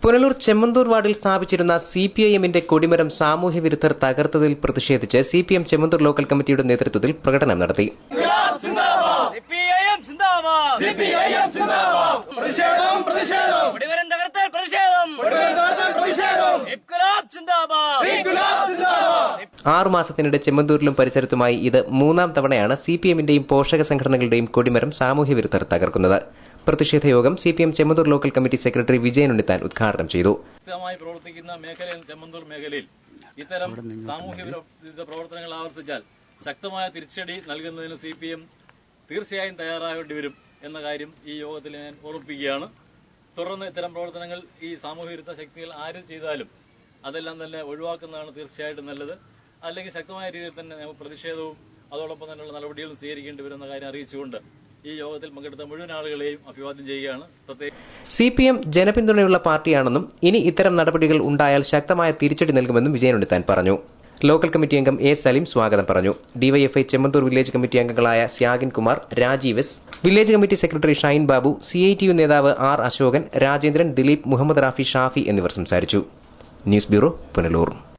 പുനലൂർ ചെമ്മന്തൂർ വാർഡിൽ സ്ഥാപിച്ചിരുന്ന സിപിഐഎമ്മിന്റെ കൊടിമരം സാമൂഹ്യ വിരുദ്ധർ തകർത്തതിൽ പ്രതിഷേധിച്ച് സിപിഎം ചെമ്മന്തൂർ ലോക്കൽ കമ്മിറ്റിയുടെ നേതൃത്വത്തിൽ പ്രകടനം നടത്തി. ആറുമാസത്തിനിടെ ചെമ്മന്തൂരിലും പരിസരത്തുമായി ഇത് മൂന്നാം തവണയാണ് സിപിഎമ്മിന്റെയും പോഷക സംഘടനകളുടെയും കൊടിമരം സാമൂഹ്യ വിരുദ്ധർ തകർക്കുന്നത്. പ്രതിഷേധ യോഗം CPM Chemmanthur local committee secretary Vijayan Unnithan ഉദ്ഘാടനം ചെയ്തു. പ്രവർത്തിക്കുന്ന മേഖലയിൽ ചെമ്മന്തൂർ മേഖലയിൽ ഇത്തരം സാമൂഹ്യ വിരുദ്ധ പ്രവർത്തനങ്ങൾ ആവർത്തിച്ചാൽ ശക്തമായ തിരിച്ചടി നൽകുന്നതിന് സിപിഎം തീർച്ചയായും തയ്യാറാവേണ്ടി വരും എന്ന കാര്യം ഈ യോഗത്തിൽ ഞാൻ ഓർമ്മിപ്പിക്കുകയാണ്. തുടർന്ന് ഇത്തരം പ്രവർത്തനങ്ങൾ ഈ സാമൂഹ്യ വിരുദ്ധ ശക്തികൾ ആര് ചെയ്താലും അതെല്ലാം തന്നെ ഒഴിവാക്കുന്നതാണ് തീർച്ചയായിട്ടും നല്ലത്. അല്ലെങ്കിൽ ശക്തമായ രീതിയിൽ തന്നെ നമുക്ക് പ്രതിഷേധവും അതോടൊപ്പം തന്നെയുള്ള നടപടികളും സ്വീകരിക്കേണ്ടി വരുന്ന കാര്യം അറിയിച്ചുകൊണ്ട് ഈ യോഗത്തിൽ പങ്കെടുത്ത മുഴുവൻ ആളുകളെയും അഭിവാദ്യം ചെയ്യുകയാണ്. സിപിഎം ജനപിന്തുണയുള്ള പാർട്ടിയാണെന്നും ഇനി ഇത്തരം നടപടികൾ ഉണ്ടായാൽ ശക്തമായ തിരിച്ചടി നൽകുമെന്നും വിജയൻ ഉണ്ണിത്താൻ പറഞ്ഞു. ലോക്കൽ കമ്മിറ്റി അംഗം എ സലീം സ്വാഗതം പറഞ്ഞു. ഡിവൈഎഫ്ഐ ചെമ്മന്തൂർ വില്ലേജ് കമ്മിറ്റി അംഗങ്ങളായ Syagin Kumar, Rajeev S, village committee secretary Shine Babu, CITU നേതാവ് ആർ അശോകൻ, രാജേന്ദ്രൻ, ദിലീപ്, മുഹമ്മദ് റാഫി, ഷാഫി എന്നിവർ സംസാരിച്ചു. News bureau, Punalur.